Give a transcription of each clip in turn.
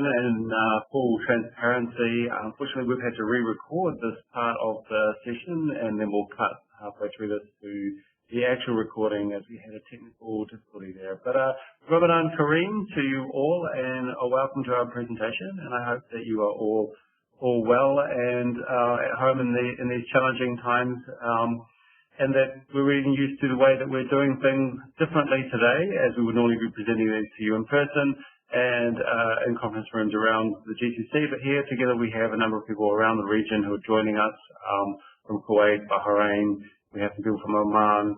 and full transparency, unfortunately we've had to re-record this part of the session and then we'll cut halfway through this to the actual recording as we had a technical difficulty there. But Ramadan Kareem to you all, and welcome to our presentation, and I hope that you are all well and at home in these challenging times, and that we're really used to the way that we're doing things differently today, as we would normally be presenting these to you in person and in conference rooms around the GCC. But here together we have a number of people around the region who are joining us from Kuwait, Bahrain. We have some people from Oman,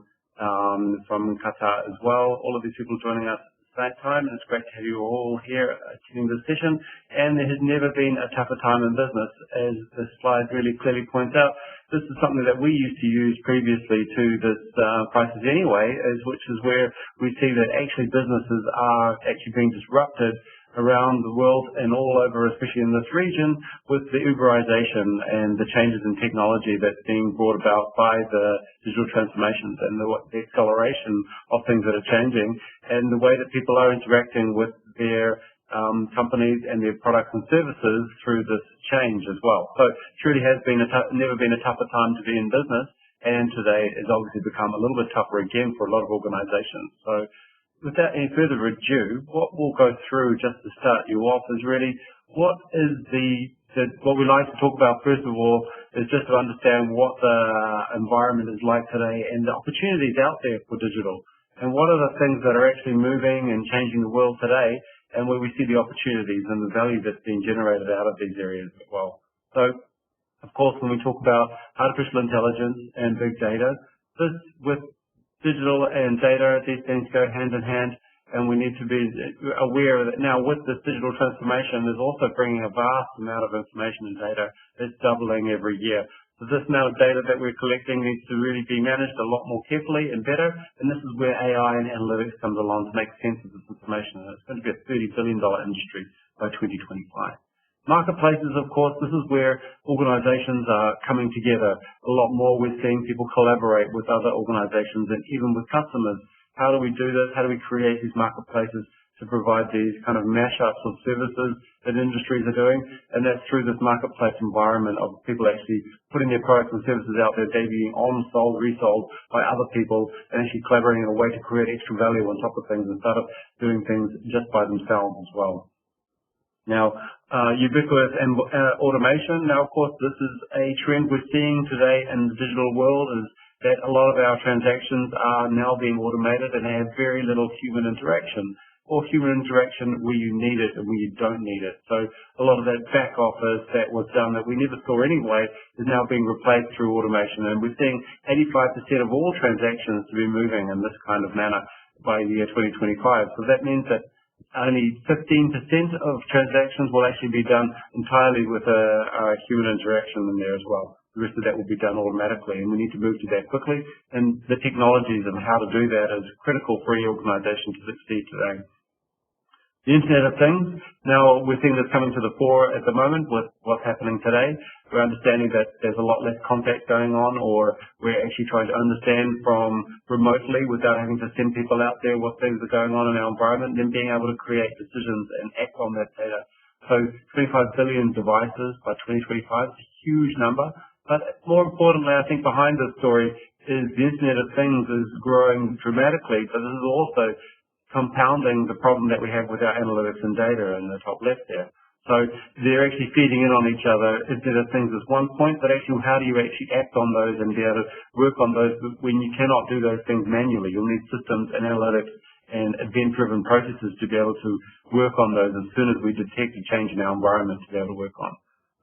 from Qatar as well. All of these people joining us at that time, and it's great to have you all here attending this session. And there has never been a tougher time in business, as this slide really clearly points out. This is something that we used to use previously to this crisis anyway, which is where we see that actually businesses are actually being disrupted around the world and all over, especially in this region, with the Uberization and the changes in technology that's being brought about by the digital transformations and the acceleration of things that are changing, and the way that people are interacting with their companies and their products and services through this change as well. So it truly has been never been a tougher time to be in business, and today has obviously become a little bit tougher again for a lot of organizations. So without any further ado, what we'll go through just to start you off is really what we like to talk about first of all is just to understand what the environment is like today and the opportunities out there for digital, and what are the things that are actually moving and changing the world today, and where we see the opportunities and the value that's being generated out of these areas as well. So, of course, when we talk about artificial intelligence and big data, this with digital and data, these things go hand in hand, and we need to be aware that now with this digital transformation is also bringing a vast amount of information and data that's doubling every year. So this amount of data that we're collecting needs to really be managed a lot more carefully and better, and this is where AI and analytics comes along to make sense of this information, and it's going to be a $30 billion industry by 2025. Marketplaces, of course, this is where organizations are coming together a lot more. We're seeing people collaborate with other organizations and even with customers. How do we do this? How do we create these marketplaces to provide these kind of mashups of services that industries are doing? And that's through this marketplace environment of people actually putting their products and services out there, they being on, sold, resold by other people, and actually collaborating in a way to create extra value on top of things instead of doing things just by themselves as well. Now, ubiquitous and automation. Now, of course, this is a trend we're seeing today in the digital world, is that a lot of our transactions are now being automated and have very little human interaction, or human interaction where you need it and where you don't need it. So a lot of that back office that was done that we never saw anyway is now being replaced through automation, and we're seeing 85% of all transactions to be moving in this kind of manner by the year 2025. So that means that only 15% of transactions will actually be done entirely with a human interaction in there as well. The rest of that will be done automatically, and we need to move to that quickly, and the technologies and how to do that is critical for any organization to succeed today. The Internet of Things, now we're seeing this coming to the fore at the moment with what's happening today. We're understanding that there's a lot less contact going on, or we're actually trying to understand from remotely without having to send people out there what things are going on in our environment, and then being able to create decisions and act on that data. So 25 billion devices by 2025 is a huge number, but more importantly, I think behind this story is the Internet of Things is growing dramatically, but this is also compounding the problem that we have with our analytics and data in the top left there. So they're actually feeding in on each other. Internet of Things is one point, but actually how do you actually act on those and be able to work on those when you cannot do those things manually? You'll need systems and analytics and event-driven processes to be able to work on those as soon as we detect a change in our environment to be able to work on.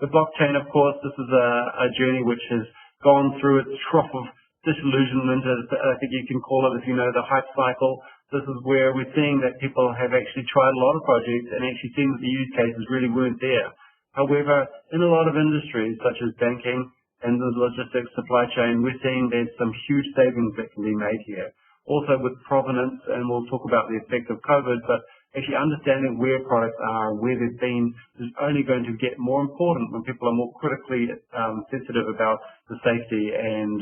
The blockchain, of course, this is a journey which has gone through its trough of disillusionment, as I think you can call it if you know the hype cycle. This is where we're seeing that people have actually tried a lot of projects and actually seen that the use cases really weren't there. However, in a lot of industries, such as banking and the logistics supply chain, we're seeing there's some huge savings that can be made here. Also with provenance, and we'll talk about the effect of COVID, but actually understanding where products are and where they've been is only going to get more important when people are more critically sensitive about the safety and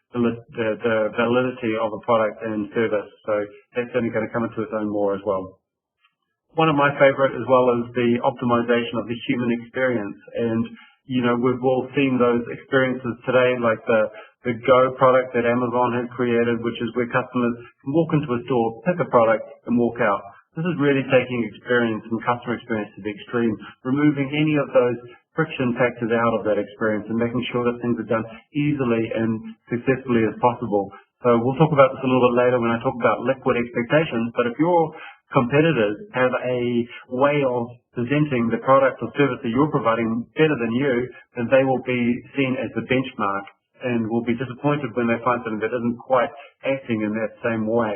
the validity of a product and service. So that's only going to come into its own more as well. one of my favorite as well is the optimization of the human experience. And, we've all seen those experiences today, like the Go product that Amazon has created, which is where customers can walk into a store, pick a product, and walk out. This is really taking experience and customer experience to the extreme, removing any of those friction factors out of that experience and making sure that things are done easily and successfully as possible. So we'll talk about this a little bit later when I talk about liquid expectations, but if your competitors have a way of presenting the product or service that you're providing better than you, then they will be seen as the benchmark and will be disappointed when they find something that isn't quite acting in that same way.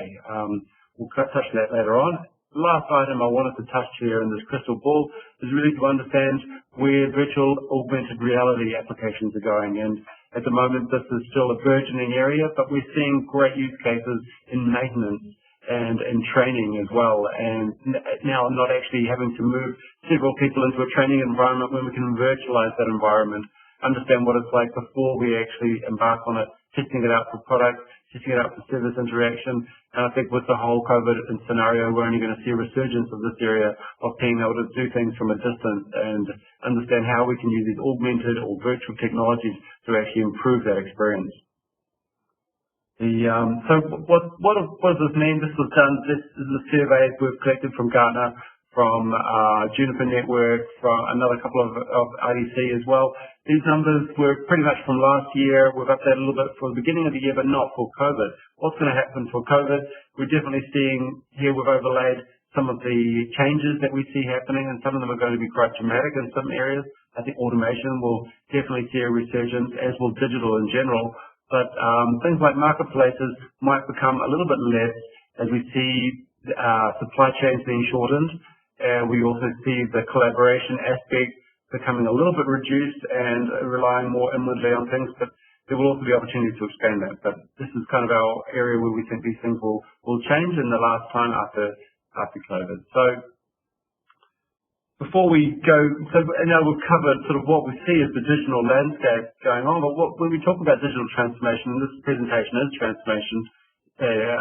We'll touch on that later on. The last item I wanted to touch here in this crystal ball is really to understand where virtual augmented reality applications are going. And at the moment, this is still a burgeoning area, but we're seeing great use cases in maintenance and in training as well. And now not actually having to move several people into a training environment when we can virtualize that environment, understand what it's like before we actually embark on it, testing it out for products, testing it out for service interaction. And I think with the whole COVID scenario, we're only going to see a resurgence of this area of being able to do things from a distance and understand how we can use these augmented or virtual technologies to actually improve that experience. So what does this mean? This is a survey we've collected from Gartner, from Juniper Network, from another couple of IDC as well. These numbers were pretty much from last year. We've updated a little bit for the beginning of the year, but not for COVID. What's going to happen for COVID? We're definitely seeing here, we've overlaid some of the changes that we see happening, and some of them are going to be quite dramatic in some areas. I think automation will definitely see a resurgence, as will digital in general. But things like marketplaces might become a little bit less as we see supply chains being shortened. And we also see the collaboration aspect becoming a little bit reduced and relying more inwardly on things, but there will also be opportunities to expand that. But this is kind of our area where we think these things will change in the last time after COVID. So before we go, now we've covered sort of what we see as the digital landscape going on, but when we talk about digital transformation, and this presentation is transformation,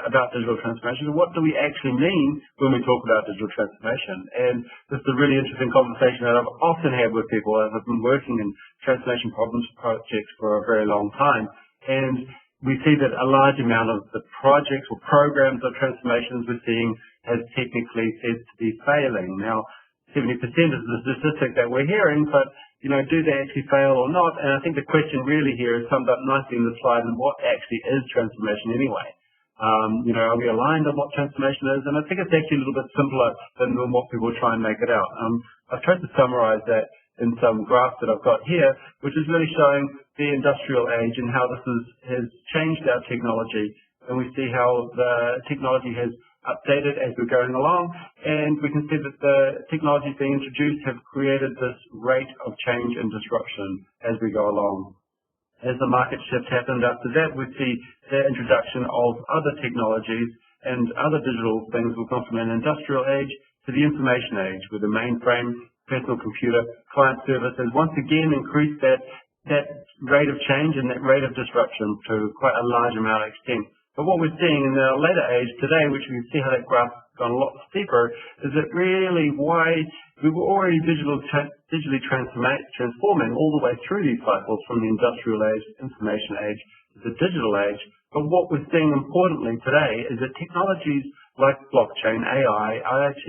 about digital transformation, what do we actually mean when we talk about digital transformation? And this is a really interesting conversation that I've often had with people as I've been working in transformation projects for a very long time. And we see that a large amount of the projects or programs of transformations we're seeing has technically said to be failing. Now, 70% is the statistic that we're hearing, but do they actually fail or not? And I think the question really here is summed up nicely in the slide, and what actually is transformation anyway? Are we aligned on what transformation is? And I think it's actually a little bit simpler than what people try and make it out. I've tried to summarize that in some graphs that I've got here, which is really showing the industrial age and how this has changed our technology. And we see how the technology has updated as we're going along. And we can see that the technologies being introduced have created this rate of change and disruption as we go along. As the market shift happened after that, we see the introduction of other technologies and other digital things will come from an industrial age to the information age, with the mainframe, personal computer, client services once again increase that rate of change and that rate of disruption to quite a large amount of extent. But what we're seeing in the later age today, which we can see how that graph's gone a lot steeper, is that really why we were already digitally transforming all the way through these cycles from the industrial age, information age, to the digital age. But what we're seeing importantly today is that technologies like blockchain, AI, IoT,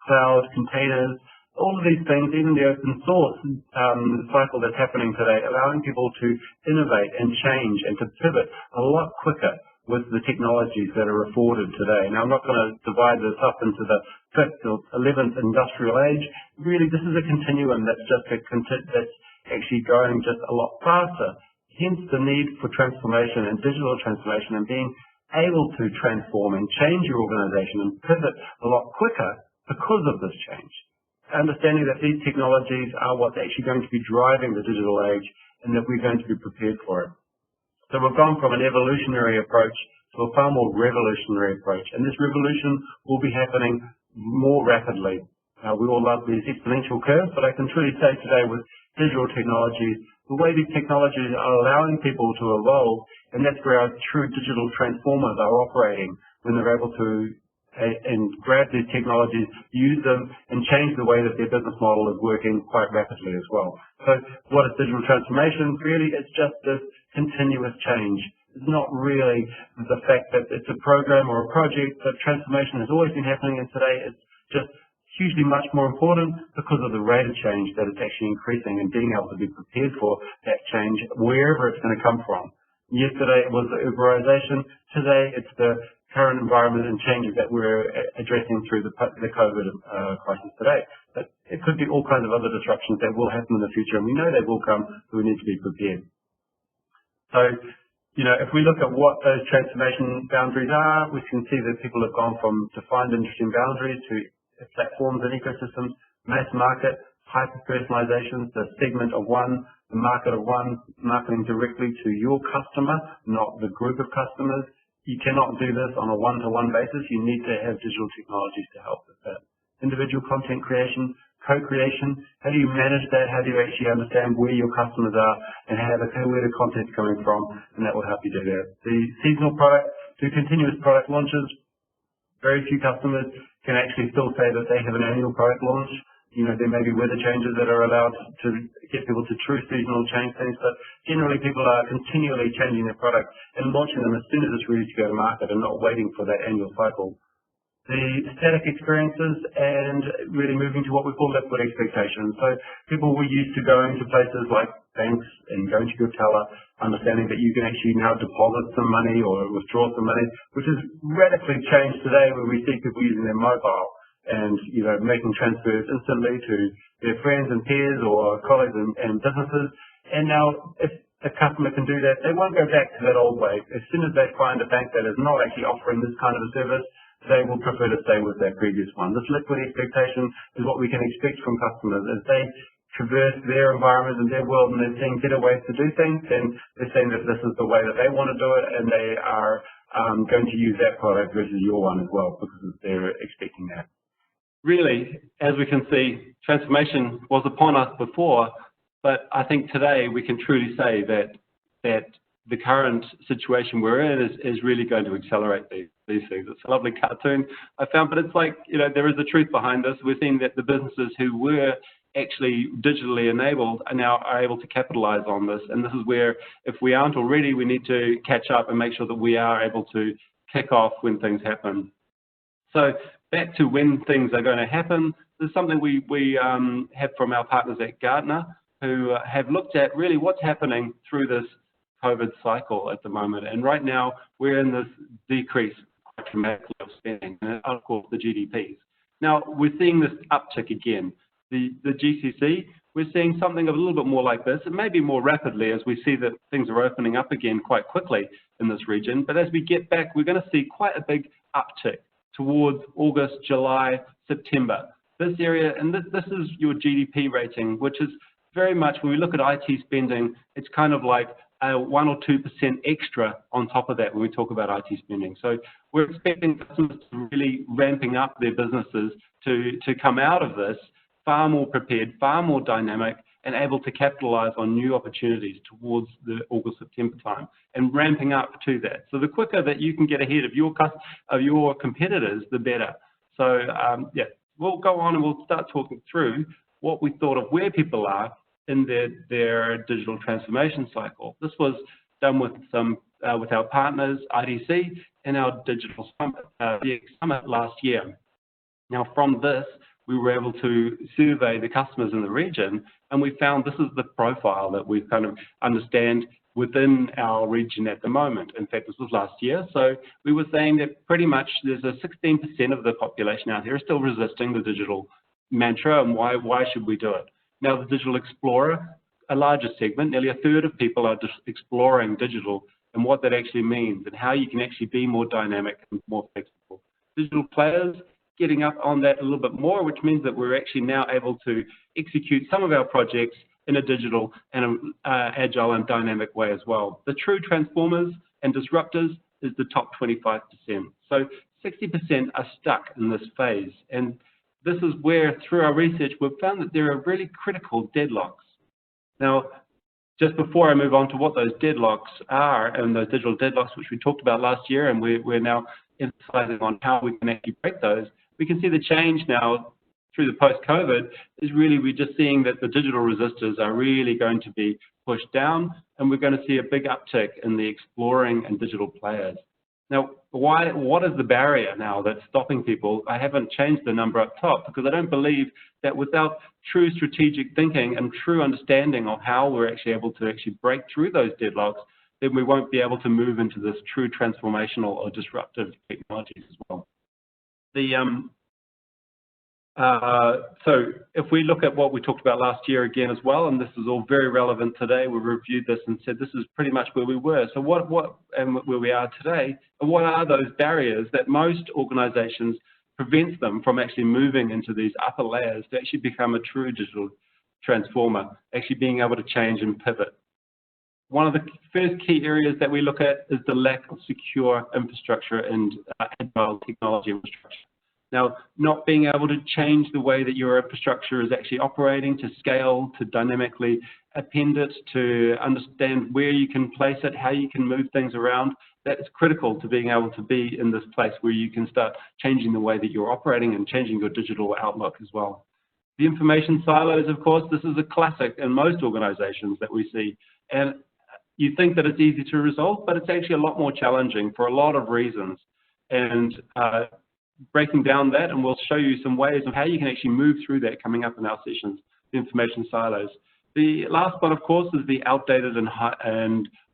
cloud, containers, all of these things, even the open source cycle that's happening today, allowing people to innovate and change and to pivot a lot quicker with the technologies that are afforded today. Now, I'm not going to divide this up into the 5th or 11th industrial age. Really, this is a continuum that's actually going just a lot faster. Hence the need for transformation and digital transformation and being able to transform and change your organization and pivot a lot quicker because of this change. Understanding that these technologies are what's actually going to be driving the digital age and that we're going to be prepared for it. So we've gone from an evolutionary approach to a far more revolutionary approach. And this revolution will be happening more rapidly. We all love these exponential curves, but I can truly say today with digital technologies, the way these technologies are allowing people to evolve, and that's where our true digital transformers are operating when they're able to and grab these technologies, use them, and change the way that their business model is working quite rapidly as well. So what is digital transformation? Really, it's just this continuous change. It's not really the fact that it's a program or a project, but transformation has always been happening, and today it's just hugely much more important because of the rate of change that it's actually increasing and being able to be prepared for that change wherever it's going to come from. Yesterday it was the Uberization, today it's the current environment and changes that we're addressing through the COVID crisis today. But it could be all kinds of other disruptions that will happen in the future, and we know they will come, so we need to be prepared. So, if we look at what those transformation boundaries are, we can see that people have gone from defined industry boundaries to platforms and ecosystems, mass market, hyper-personalizations, the segment of one, the market of one, marketing directly to your customer, not the group of customers. You cannot do this on a one-to-one basis. You need to have digital technologies to help with that. Individual content creation, co-creation, how do you manage that? How do you actually understand where your customers are and where the content's coming from? And that will help you do that. The seasonal product, do continuous product launches. Very few customers can actually still say that they have an annual product launch. There may be weather changes that are allowed to get people to true seasonal change things, but generally people are continually changing their product and launching them as soon as it's ready to go to market and not waiting for that annual cycle. The static experiences and really moving to what we call liquid expectations. So people were used to going to places like banks and going to your teller, understanding that you can actually now deposit some money or withdraw some money, which has radically changed today where we see people using their mobile and making transfers instantly to their friends and peers or colleagues and businesses. And now if a customer can do that, they won't go back to that old way. As soon as they find a bank that is not actually offering this kind of a service, they will prefer to stay with their previous one. This liquid expectation is what we can expect from customers. As they traverse their environment and their world and they're seeing better ways to do things, then they're saying that this is the way that they want to do it, and they are going to use that product versus your one as well because they're expecting that. Really, as we can see, transformation was upon us before, but I think today we can truly say that the current situation we're in is really going to accelerate these things. It's a lovely cartoon I found, but it's like, there is a truth behind this. We're seeing that the businesses who were actually digitally enabled are able to capitalize on this. And this is where, if we aren't already, we need to catch up and make sure that we are able to kick off when things happen. So back to when things are going to happen, there's something we have from our partners at Gartner who have looked at really what's happening through this COVID cycle at the moment. And right now, we're in this decrease quite dramatically of spending, and of course the GDPs. Now, we're seeing this uptick again. The GCC, we're seeing something a little bit more like this, and maybe more rapidly as we see that things are opening up again quite quickly in this region. But as we get back, we're going to see quite a big uptick towards August, July, September. This area, and this is your GDP rating, which is very much, when we look at IT spending, it's kind of like 1 or 2% extra on top of that when we talk about IT spending. So we're expecting customers to really ramping up their businesses to come out of this far more prepared, far more dynamic, and able to capitalize on new opportunities towards the August, September time, and ramping up to that. So the quicker that you can get ahead of your competitors, the better. So yeah, we'll go on and we'll start talking through what we thought of where people are in their digital transformation cycle. This was done with our partners, IDC, in our digital summit last year. Now, from this, we were able to survey the customers in the region, and we found this is the profile that we kind of understand within our region at the moment. In fact, this was last year. So we were saying that pretty much there's a 16% of the population out here is still resisting the digital mantra, and why should we do it? Now, the Digital Explorer, a larger segment, nearly a third of people are just exploring digital and what that actually means and how you can actually be more dynamic and more flexible. Digital players getting up on that a little bit more, which means that we're actually now able to execute some of our projects in a digital and agile and dynamic way as well. The true transformers and disruptors is the top 25%. So 60% are stuck in this phase. And this is where, through our research, we've found that there are really critical deadlocks. Now, just before I move on to what those deadlocks are, and those digital deadlocks, which we talked about last year, and we're now emphasizing on how we can actually break those, we can see the change now through the post-COVID is really we're just seeing that the digital resistors are really going to be pushed down, and we're going to see a big uptick in the exploring and digital players. Now, what is the barrier now that's stopping people? I haven't changed the number up top because I don't believe that without true strategic thinking and true understanding of how we're actually able to break through those deadlocks, then we won't be able to move into this true transformational or disruptive technologies as well. So if we look at what we talked about last year again as well, and this is all very relevant today, we reviewed this and said this is pretty much where we were. So and where we are today, and what are those barriers that most organizations prevents them from actually moving into these upper layers to actually become a true digital transformer, actually being able to change and pivot. One of the first key areas that we look at is the lack of secure infrastructure and agile technology infrastructure. Now, not being able to change the way that your infrastructure is actually operating, to scale, to dynamically append it, to understand where you can place it, how you can move things around, that is critical to being able to be in this place where you can start changing the way that you're operating and changing your digital outlook as well. The information silos, of course, this is a classic in most organizations that we see. And you think that it's easy to resolve, but it's actually a lot more challenging for a lot of reasons. And breaking down that, and we'll show you some ways of how you can actually move through that coming up in our sessions, the information silos. The last one, of course, is the outdated and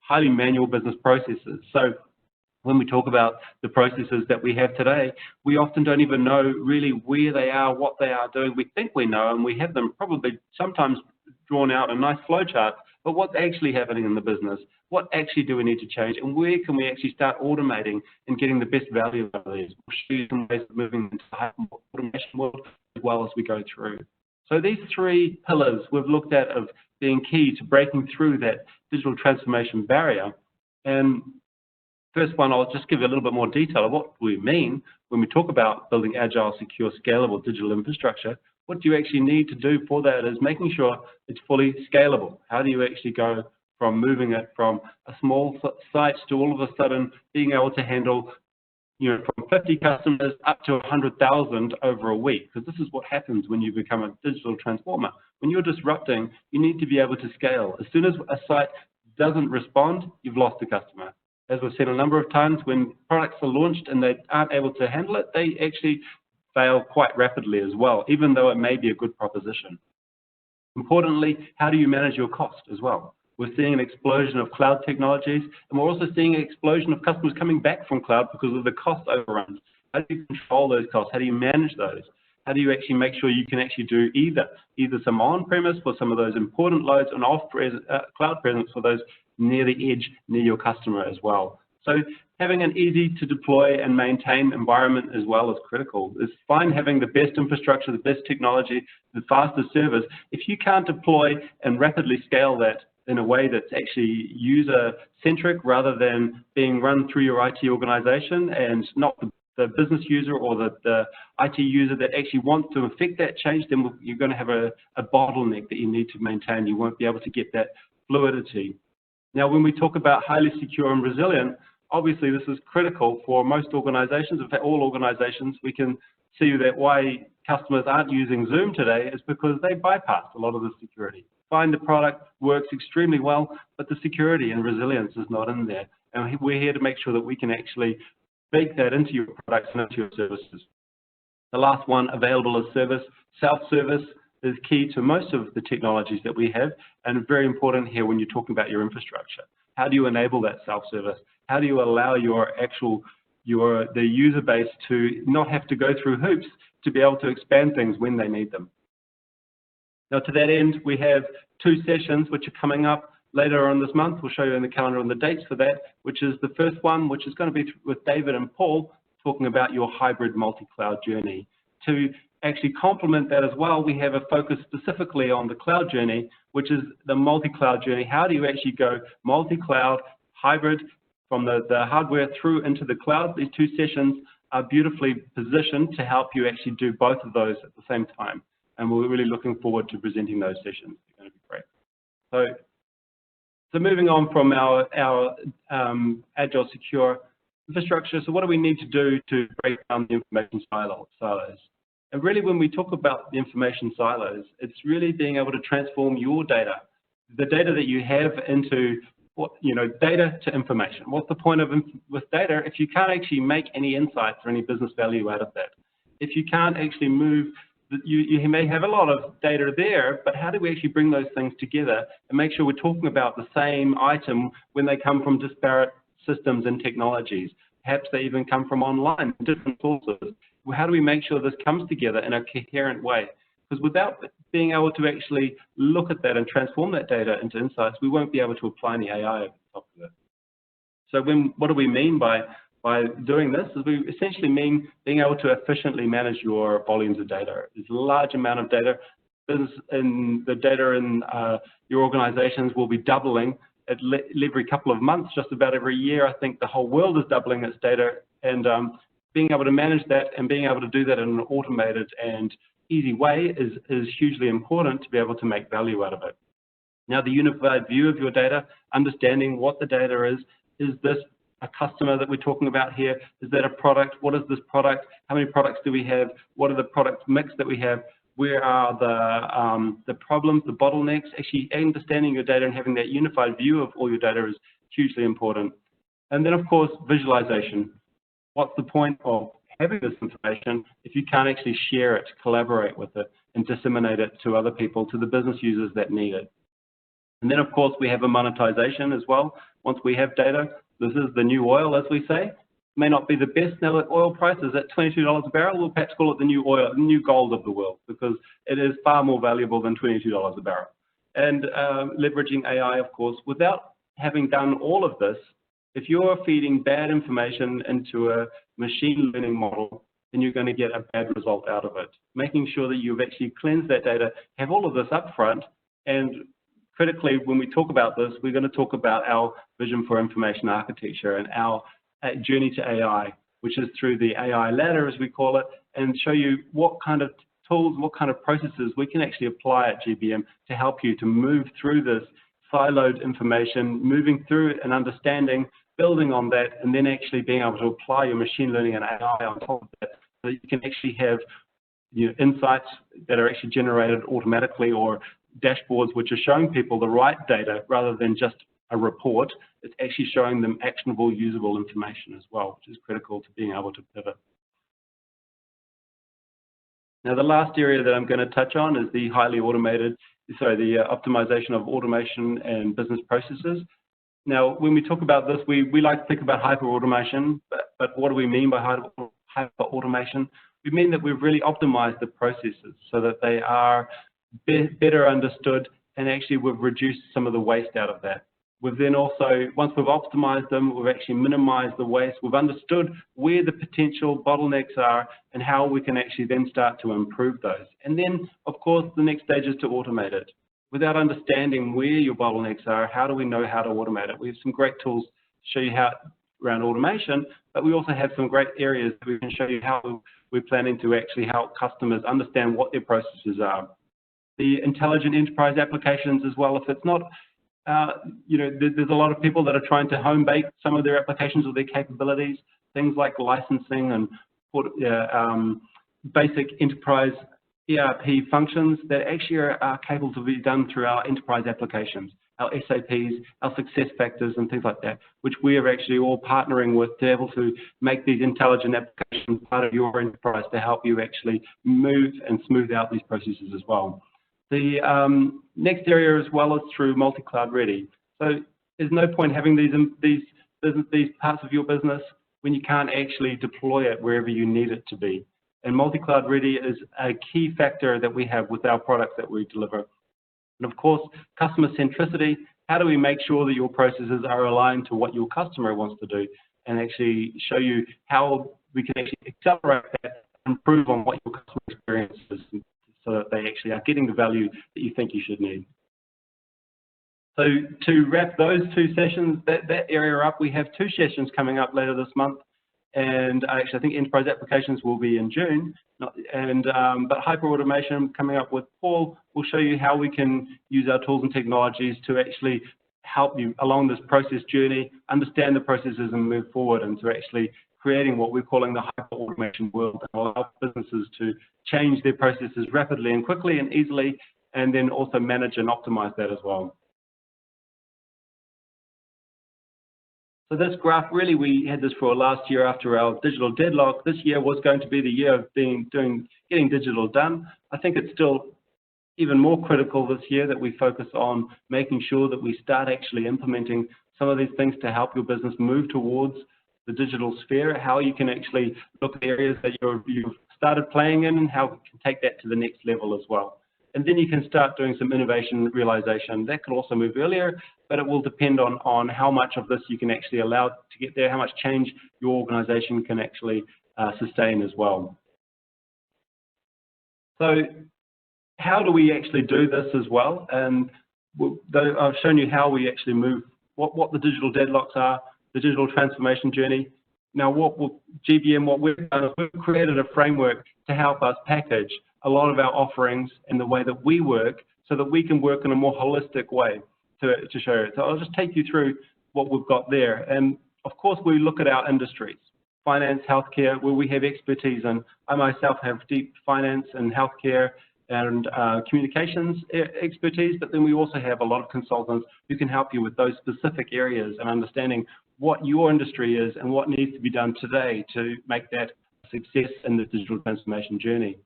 highly manual business processes. So when we talk about the processes that we have today, we often don't even know really where they are, what they are doing. We think we know, and we have them probably sometimes drawn out in nice flow charts, but what's actually happening in the business? What actually do we need to change? And where can we actually start automating and getting the best value out of these? We'll show you some ways of moving into the automation world as well as we go through. So these three pillars we've looked at of being key to breaking through that digital transformation barrier. And first one, I'll just give you a little bit more detail of what we mean when we talk about building agile, secure, scalable digital infrastructure. What do you actually need to do for that is making sure it's fully scalable. How do you actually go from moving it from a small site to all of a sudden being able to handle, from 50 customers up to 100,000 over a week? Because this is what happens when you become a digital transformer. When you're disrupting, you need to be able to scale. As soon as a site doesn't respond, you've lost the customer. As we've seen a number of times, when products are launched and they aren't able to handle it, they actually fail quite rapidly as well, even though it may be a good proposition. Importantly, how do you manage your cost as well? We're seeing an explosion of cloud technologies, and we're also seeing an explosion of customers coming back from cloud because of the cost overruns. How do you control those costs? How do you manage those? How do you actually make sure you can actually do either some on-premise for some of those important loads and cloud presence for those near the edge, near your customer as well? So having an easy to deploy and maintain environment as well is critical. It's fine having the best infrastructure, the best technology, the fastest servers. If you can't deploy and rapidly scale that in a way that's actually user-centric rather than being run through your IT organization and not the business user or the IT user that actually wants to affect that change, then you're going to have a bottleneck that you need to maintain. You won't be able to get that fluidity. Now, when we talk about highly secure and resilient, obviously this is critical for most organizations. In fact, all organizations, we can see that why customers aren't using Zoom today is because they bypass a lot of the security. Find the product works extremely well, but the security and resilience is not in there. And we're here to make sure that we can actually bake that into your products and into your services. The last one, available as service. Self-service is key to most of the technologies that we have, and very important here when you're talking about your infrastructure. How do you enable that self-service? How do you allow the user base to not have to go through hoops to be able to expand things when they need them? Now, to that end, we have 2 sessions which are coming up later on this month. We'll show you in the calendar on the dates for that, which is the first one, which is going to be with David and Paul, talking about your hybrid multi-cloud journey. To actually complement that as well, we have a focus specifically on the cloud journey, which is the multi-cloud journey. How do you actually go multi-cloud, hybrid, from the hardware through into the cloud? These 2 sessions are beautifully positioned to help you actually do both of those at the same time. And we're really looking forward to presenting those sessions. They're going to be great. So moving on from our Agile Secure Infrastructure, so what do we need to do to break down the information silos? And really, when we talk about the information silos, it's really being able to transform your data, the data that you have, into data to information. What's the point with data if you can't actually make any insights or any business value out of that? If you can't actually move, you may have a lot of data there, but how do we actually bring those things together and make sure we're talking about the same item when they come from disparate systems and technologies? Perhaps they even come from online, different sources. How do we make sure this comes together in a coherent way? Because without being able to actually look at that and transform that data into insights, we won't be able to apply any AI over the top of it. So what do we mean by doing this? Is we essentially mean being able to efficiently manage your volumes of data. There's a large amount of data. The data in your organizations will be doubling every couple of months, just about every year. I think the whole world is doubling its data, and being able to manage that and being able to do that in an automated and easy way is hugely important to be able to make value out of it. Now, the unified view of your data, understanding what the data is this a customer that we're talking about here? Is that a product? What is this product? How many products do we have? What are the product mix that we have? Where are the problems, the bottlenecks? Actually understanding your data and having that unified view of all your data is hugely important. And then, of course, visualization. What's the point of having this information if you can't actually share it, collaborate with it, and disseminate it to other people, to the business users that need it? And then, of course, we have a monetization as well. Once we have data, this is the new oil, as we say. May not be the best. Now that oil price is at $22 a barrel, we'll perhaps call it the new oil, the new gold of the world, because it is far more valuable than $22 a barrel. And leveraging AI, of course, without having done all of this, if you're feeding bad information into a machine learning model, then you're going to get a bad result out of it. Making sure that you've actually cleansed that data, have all of this up front, and critically, when we talk about this, we're going to talk about our vision for information architecture and our journey to AI, which is through the AI ladder, as we call it, and show you what kind of tools, what kind of processes we can actually apply at GBM to help you to move through this siloed information, moving through it and understanding, building on that, and then actually being able to apply your machine learning and AI on top of that, so that you can actually have insights that are actually generated automatically, or dashboards which are showing people the right data rather than just a report. It's actually showing them actionable, usable information as well, which is critical to being able to pivot. Now, the last area that I'm going to touch on is the optimization of automation and business processes. Now, when we talk about this, we like to think about hyper-automation, but what do we mean by hyper-automation? We mean that we've really optimized the processes so that they are better understood, and actually we've reduced some of the waste out of that. We've then also, once we've optimized them, we've actually minimized the waste. We've understood where the potential bottlenecks are and how we can actually then start to improve those. And then, of course, the next stage is to automate it. Without understanding where your bottlenecks are, how do we know how to automate it? We have some great tools to show you how around automation, but we also have some great areas that we can show you how we're planning to actually help customers understand what their processes are. The intelligent enterprise applications as well. If it's not, there's a lot of people that are trying to home bake some of their applications or their capabilities, things like licensing and basic enterprise ERP functions that actually are capable to be done through our enterprise applications, our SAPs, our success factors and things like that, which we are actually all partnering with to be able to make these intelligent applications part of your enterprise to help you actually move and smooth out these processes as well. The next area as well is through multi-cloud ready. So there's no point having these parts of your business when you can't actually deploy it wherever you need it to be. And multi-cloud ready is a key factor that we have with our products that we deliver. And of course, customer centricity. How do we make sure that your processes are aligned to what your customer wants to do, and actually show you how we can actually accelerate that, improve on what your customer experience is, so that they actually are getting the value that you think you should need. So to wrap those two sessions, that area up, we have two sessions coming up later this month. And actually, I think enterprise applications will be in June. But hyper-automation coming up with Paul will show you how we can use our tools and technologies to actually help you along this process journey, understand the processes and move forward into actually creating what we're calling the hyper-automation world, and allow businesses to change their processes rapidly and quickly and easily, and then also manage and optimize that as well. So this graph, really, we had this for last year after our digital deadlock. This year was going to be the year of getting digital done. I think it's still even more critical this year that we focus on making sure that we start actually implementing some of these things to help your business move towards the digital sphere, how you can actually look at areas that you've started playing in and how you can take that to the next level as well. And then you can start doing some innovation realization. That could also move earlier, but it will depend on how much of this you can actually allow to get there, how much change your organization can actually sustain as well. So how do we actually do this as well? And I've shown you how we actually move, what the digital deadlocks are, the digital transformation journey. Now, GBM, what we've done is we've created a framework to help us package a lot of our offerings in the way that we work so that we can work in a more holistic way to show it. So I'll just take you through what we've got there. And of course, we look at our industries, finance, healthcare, where we have expertise in. I myself have deep finance and healthcare and communications expertise, but then we also have a lot of consultants who can help you with those specific areas and understanding what your industry is and what needs to be done today to make that a success in the digital transformation journey.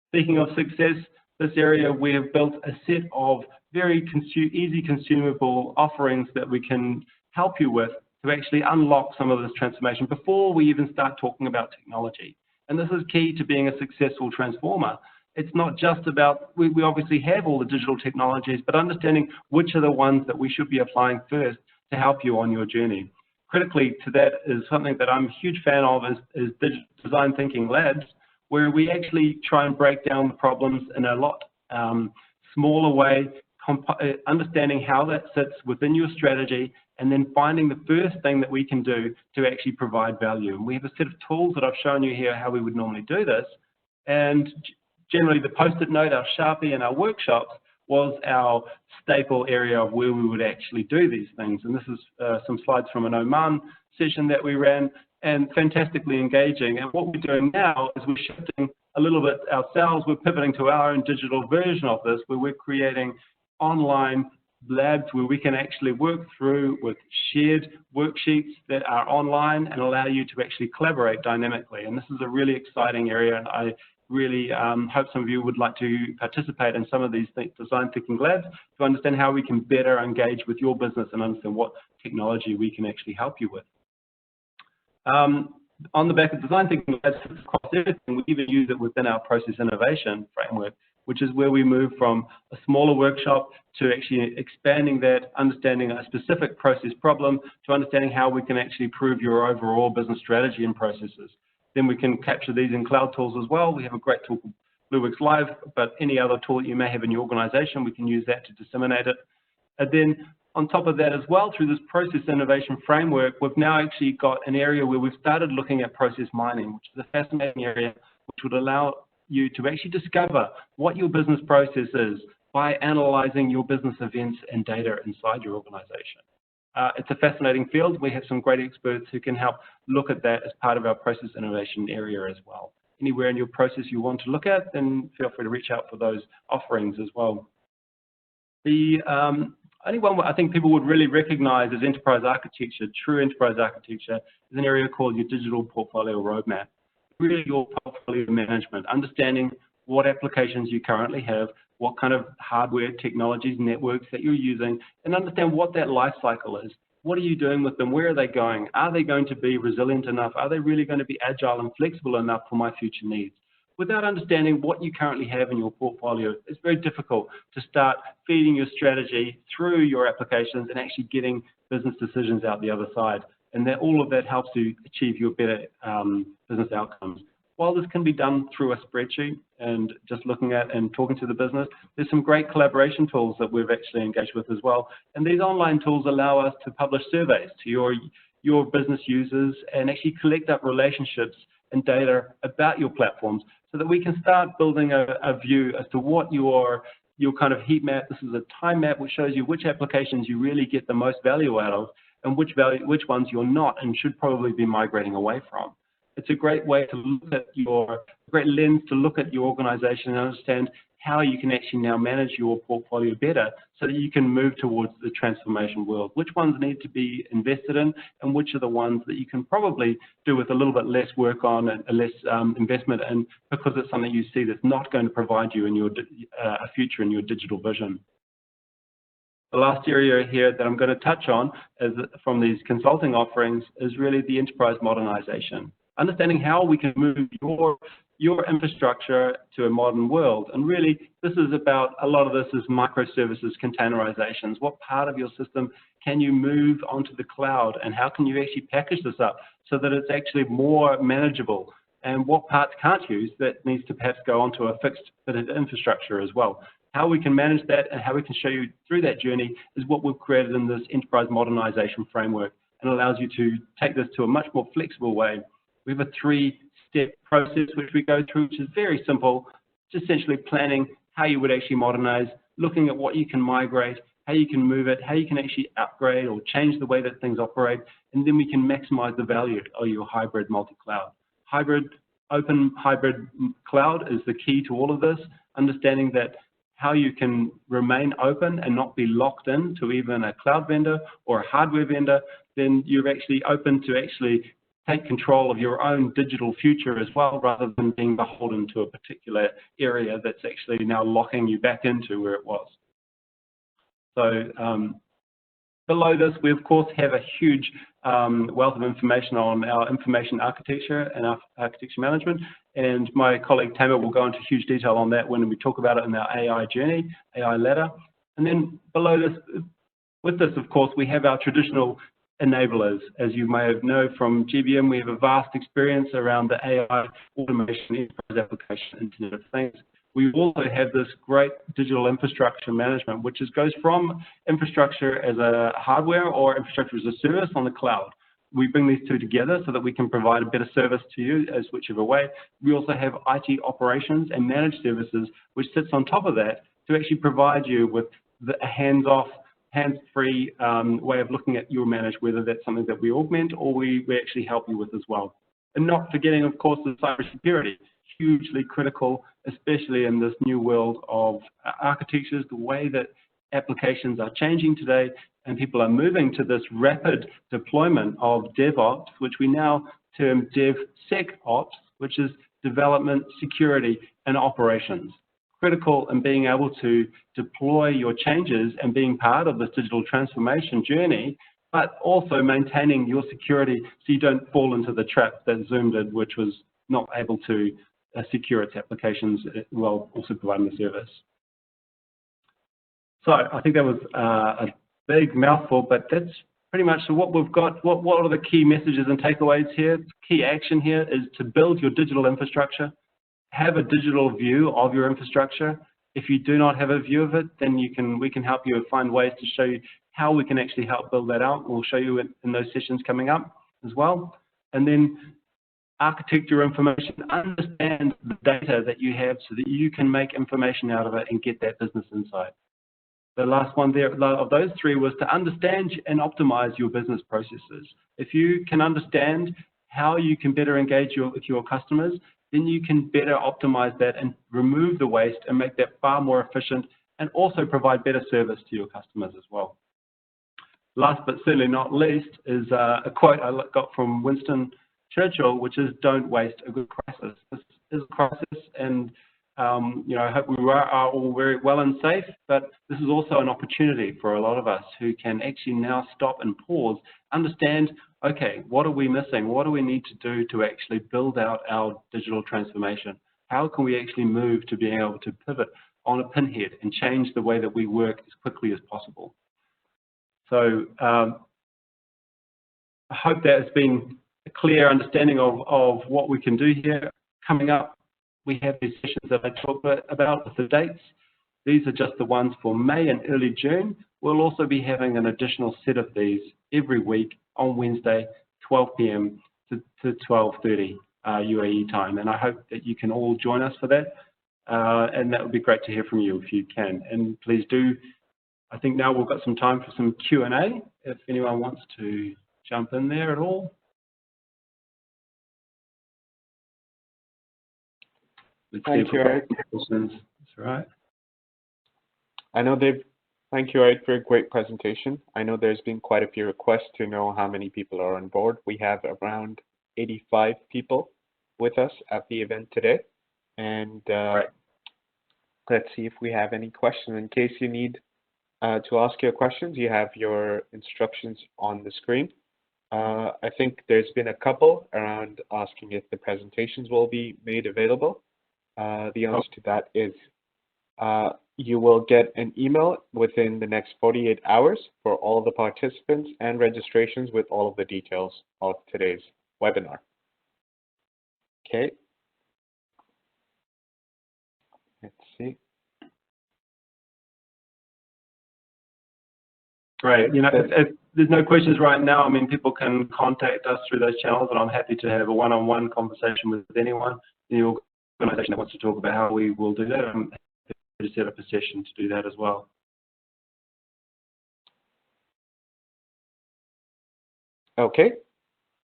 Speaking of success, this area, we have built a set of very easy consumable offerings that we can help you with to actually unlock some of this transformation before we even start talking about technology. And this is key to being a successful transformer. It's not just about, we obviously have all the digital technologies, but understanding which are the ones that we should be applying first to help you on your journey. Critically to that is something that I'm a huge fan of is design thinking labs, where we actually try and break down the problems in a lot smaller way, understanding how that sits within your strategy, and then finding the first thing that we can do to actually provide value. And we have a set of tools that I've shown you here how we would normally do this. And generally the Post-it note, our Sharpie, and our workshops was our staple area of where we would actually do these things. And this is some slides from an Oman session that we ran, and fantastically engaging. And what we're doing now is we're shifting a little bit ourselves. We're pivoting to our own digital version of this, where we're creating online labs where we can actually work through with shared worksheets that are online and allow you to actually collaborate dynamically. And this is a really exciting area, and I really hope some of you would like to participate in some of these design thinking labs to understand how we can better engage with your business and understand what technology we can actually help you with. On the back of design thinking labs across everything, we even use it within our process innovation framework, which is where we move from a smaller workshop to actually expanding that, understanding a specific process problem, to understanding how we can actually improve your overall business strategy and processes. Then we can capture these in cloud tools as well. We have a great tool called Blueworks Live, but any other tool that you may have in your organization, we can use that to disseminate it. And then on top of that as well, through this process innovation framework, we've now actually got an area where we've started looking at process mining, which is a fascinating area which would allow you to actually discover what your business process is by analyzing your business events and data inside your organization. It's a fascinating field. We have some great experts who can help look at that as part of our process innovation area as well. Anywhere in your process you want to look at, then feel free to reach out for those offerings as well. The only one I think people would really recognize as enterprise architecture, true enterprise architecture, is an area called your digital portfolio roadmap. Really your portfolio management, understanding what applications you currently have, what kind of hardware, technologies, networks that you're using, and understand what that life cycle is. What are you doing with them? Where are they going? Are they going to be resilient enough? Are they really going to be agile and flexible enough for my future needs? Without understanding what you currently have in your portfolio, it's very difficult to start feeding your strategy through your applications and actually getting business decisions out the other side. And that all of that helps to achieve your better business outcomes. While this can be done through a spreadsheet and just looking at and talking to the business, there's some great collaboration tools that we've actually engaged with as well. And these online tools allow us to publish surveys to your business users and actually collect up relationships and data about your platforms so that we can start building a view as to what your your kind of heat map. This is a time map which shows you which applications you really get the most value out of and which ones you're not and should probably be migrating away from. It's a great way to look at great lens to look at your organization and understand how you can actually now manage your portfolio better so that you can move towards the transformation world. Which ones need to be invested in and which are the ones that you can probably do with a little bit less work on and less investment in because it's something you see that's not going to provide you in your a future in your digital vision. The last area here that I'm going to touch on is from these consulting offerings is really the enterprise modernization. Understanding how we can move your infrastructure to a modern world. And really, this is about, a lot of this is microservices, containerizations. What part of your system can you move onto the cloud? And how can you actually package this up so that it's actually more manageable? And what parts can't use that needs to perhaps go onto a fixed bit of infrastructure as well. How we can manage that and how we can show you through that journey is what we've created in this enterprise modernization framework, and allows you to take this to a much more flexible way. We have a 3-step process which we go through, which is very simple. It's essentially planning how you would actually modernize, looking at what you can migrate, how you can move it, how you can actually upgrade or change the way that things operate, and then we can maximize the value of your hybrid multi-cloud. Open hybrid cloud is the key to all of this, understanding that how you can remain open and not be locked in to even a cloud vendor or a hardware vendor, then you're actually open to actually take control of your own digital future as well, rather than being beholden to a particular area that's actually now locking you back into where it was. So below this, we of course have a huge wealth of information on our information architecture and our architecture management. And my colleague Tamer will go into huge detail on that when we talk about it in our AI journey, AI ladder. And then below this, with this, of course, we have our traditional enablers. As you may have known from GBM, we have a vast experience around the AI, automation, enterprise application, Internet of Things. We also have this great digital infrastructure management, which goes from infrastructure as a hardware or infrastructure as a service on the cloud. We bring these two together so that we can provide a better service to you as whichever way. We also have IT operations and managed services, which sits on top of that to actually provide you with a hands-off, hands-free way of looking at your managed, whether that's something that we augment or we actually help you with as well. And not forgetting, of course, the cybersecurity, hugely critical, especially in this new world of architectures, the way that applications are changing today, and people are moving to this rapid deployment of DevOps, which we now term DevSecOps, which is development, security, and operations. Critical in being able to deploy your changes and being part of this digital transformation journey, but also maintaining your security so you don't fall into the trap that Zoom did, which was not able to secure its applications while also providing the service. So I think that was a big mouthful, but that's pretty much what we've got. What are the key messages and takeaways here? Key action here is to build your digital infrastructure. Have a digital view of your infrastructure. If you do not have a view of it, then we can help you find ways to show you how we can actually help build that out. We'll show you in those sessions coming up as well. And then architect your information, understand the data that you have so that you can make information out of it and get that business insight. The last one there of those three was to understand and optimize your business processes. If you can understand how you can better engage with your customers, then you can better optimize that and remove the waste and make that far more efficient and also provide better service to your customers as well. Last but certainly not least is a quote I got from Winston Churchill, which is, "Don't waste a good crisis." This is a crisis, and I hope we are all very well and safe, but this is also an opportunity for a lot of us who can actually now stop and pause, understand, okay, what are we missing? What do we need to do to actually build out our digital transformation? How can we actually move to being able to pivot on a pinhead and change the way that we work as quickly as possible? So I hope that has been a clear understanding of what we can do here. Coming up, we have these sessions that I talked about with the dates. These are just the ones for May and early June. We'll also be having an additional set of these every week on Wednesday, 12 p.m. to 12:30 UAE time. And I hope that you can all join us for that. and that would be great to hear from you if you can. And please do, I think now we've got some time for some Q&A, if anyone wants to jump in there at all. Thank you, Eric. That's all right. I know thank you, Eric, for a great presentation. I know there's been quite a few requests to know how many people are on board. We have around 85 people with us at the event today. And let's see if we have any questions. In case you need to ask your questions, you have your instructions on the screen. I think there's been a couple around asking if the presentations will be made available. The answer to that is you will get an email within the next 48 hours for all the participants and registrations with all of the details of today's webinar. Okay. Let's see. Great. You know, if there's no questions right now, I mean, people can contact us through those channels, and I'm happy to have a one-on-one conversation with anyone in the organization that wants to talk about how we will do that. I'm happy to set up a session to do that as well. Okay.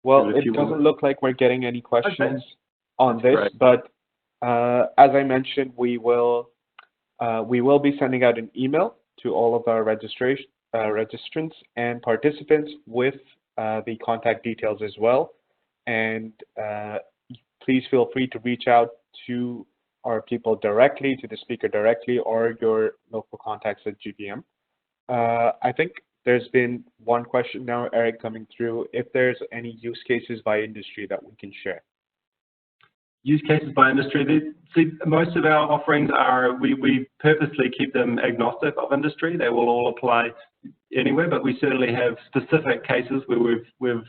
Well, it doesn't look like we're getting any questions on this, but as I mentioned, we will be sending out an email to all of our registrants and participants with the contact details as well. And please feel free to reach out to our people directly, to the speaker directly, or your local contacts at GBM. I think there's been one question now, Eric, coming through, if there's any use cases by industry that we can share. Use cases by industry. See, most of our offerings are, we purposely keep them agnostic of industry. They will all apply anywhere, but we certainly have specific cases where we've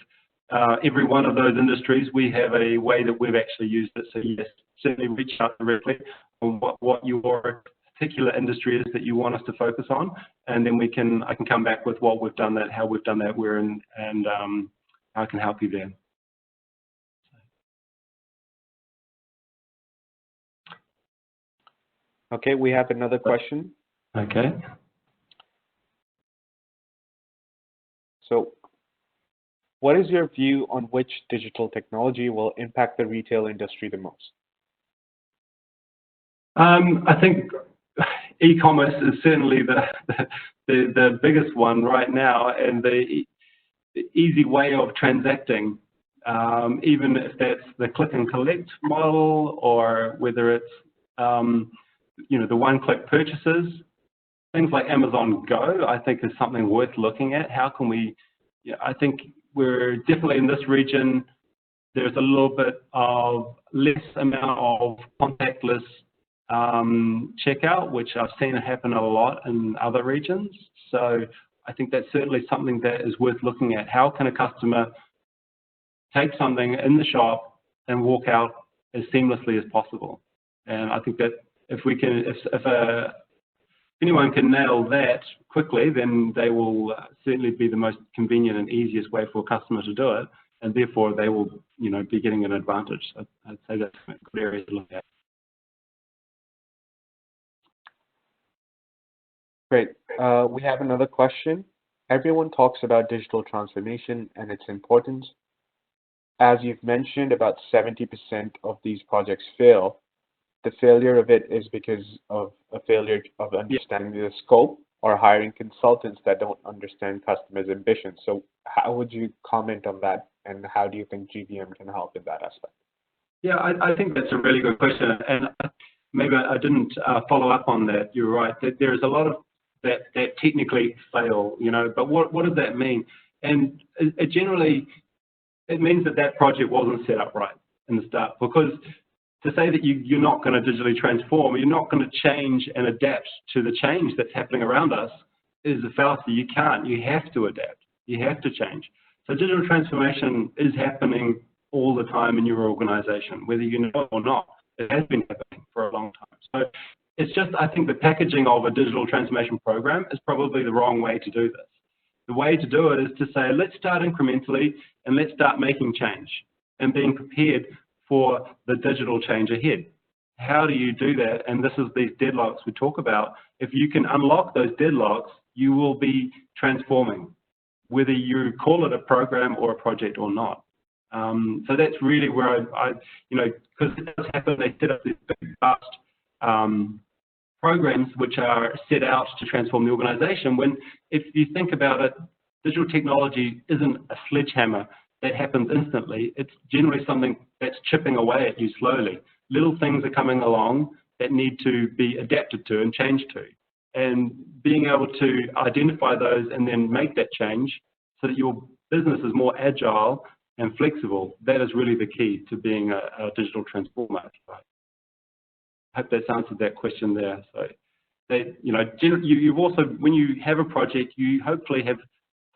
every one of those industries, we have a way that we've actually used it. So yes, certainly reach out directly on what your particular industry is that you want us to focus on, and then I can come back with what we've done that, how we've done that, where, and I can help you there. Okay, we have another question. Okay. So, what is your view on which digital technology will impact the retail industry the most? I think e-commerce is certainly the biggest one right now, and the easy way of transacting, even if that's the click and collect model, or whether it's you know, the one-click purchases. Things like Amazon Go, I think, is something worth looking at. How can we? I think we're definitely in this region. There's a little bit of less amount of contactless checkout, which I've seen happen a lot in other regions. So I think that's certainly something that is worth looking at. How can a customer take something in the shop and walk out as seamlessly as possible? And I think that if we can, if anyone can nail that quickly, then they will certainly be the most convenient and easiest way for a customer to do it, and therefore they will, you know, be getting an advantage. So I'd say that's a good area to look at. Great. We have another question. Everyone talks about digital transformation and its importance. As you've mentioned, about 70% of these projects fail. The failure of it is because of a failure of understanding the scope, or hiring consultants that don't understand customers' ambitions. So how would you comment on that, and how do you think GBM can help in that aspect? Yeah, I think that's a really good question, and maybe I didn't follow up on that. You're right, that there's a lot of that technically fail, you know, but what does that mean? And it generally, it means that project wasn't set up right in the start, because to say that you're not going to digitally transform, you're not going to change and adapt to the change that's happening around us is a fallacy. You can't. You have to adapt. You have to change. So digital transformation is happening all the time in your organization, whether you know it or not. It has been happening for a long time. So it's just, I think the packaging of a digital transformation program is probably the wrong way to do this. The way to do it is to say, let's start incrementally and let's start making change and being prepared for the digital change ahead. how do you do that? And this is these deadlocks we talk about. If you can unlock those deadlocks, you will be transforming, whether you call it a program or a project or not. So that's really where because it does happen, they set up these big, vast programs which are set out to transform the organization, when if you think about it, digital technology isn't a sledgehammer that happens instantly. It's generally something that's chipping away at you slowly. Little things are coming along that need to be adapted to and changed to. And being able to identify those and then make that change so that your business is more agile and flexible, that is really the key to being a digital transformer. I hope that's answered that question there. So, you've also, when you have a project, you hopefully have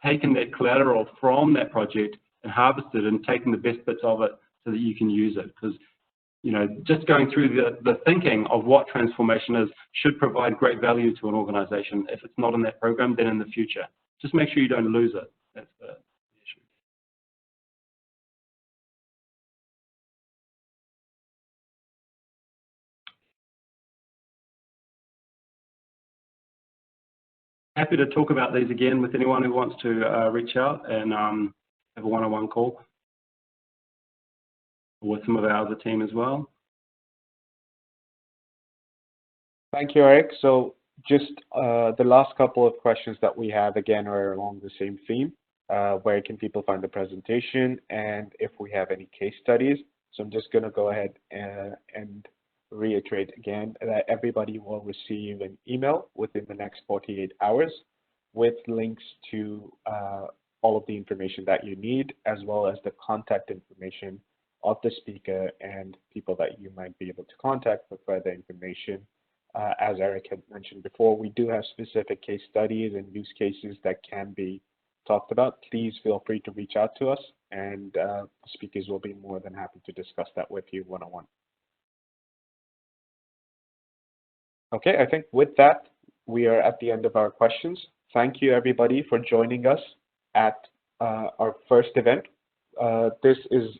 taken that collateral from that project and harvested and taken the best bits of it so that you can use it. Because, just going through the thinking of what transformation is should provide great value to an organization. If it's not in that program, then in the future. Just make sure you don't lose it. That's the issue. Happy to talk about these again with anyone who wants to reach out and have a one-on-one call with some of our other team as well. Thank you, Eric. So just the last couple of questions that we have, again, are along the same theme. Where can people find the presentation, and if we have any case studies? So I'm just going to go ahead and reiterate again that everybody will receive an email within the next 48 hours with links to all of the information that you need, as well as the contact information of the speaker and people that you might be able to contact for further information. As Eric had mentioned before, we do have specific case studies and use cases that can be talked about. Please feel free to reach out to us, and the speakers will be more than happy to discuss that with you one-on-one. Okay, I think with that, we are at the end of our questions. Thank you, everybody, for joining us at our first event. This is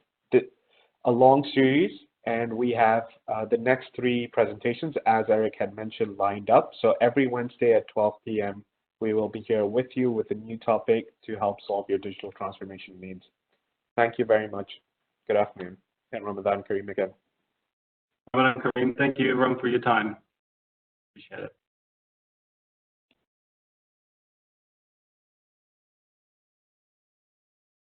a long series, and we have the next 3 presentations, as Eric had mentioned, lined up. So every Wednesday at 12 p.m., we will be here with you with a new topic to help solve your digital transformation needs. Thank you very much. Good afternoon, and Ramadan Kareem again. Ramadan Kareem. Thank you, everyone, for your time. Appreciate it.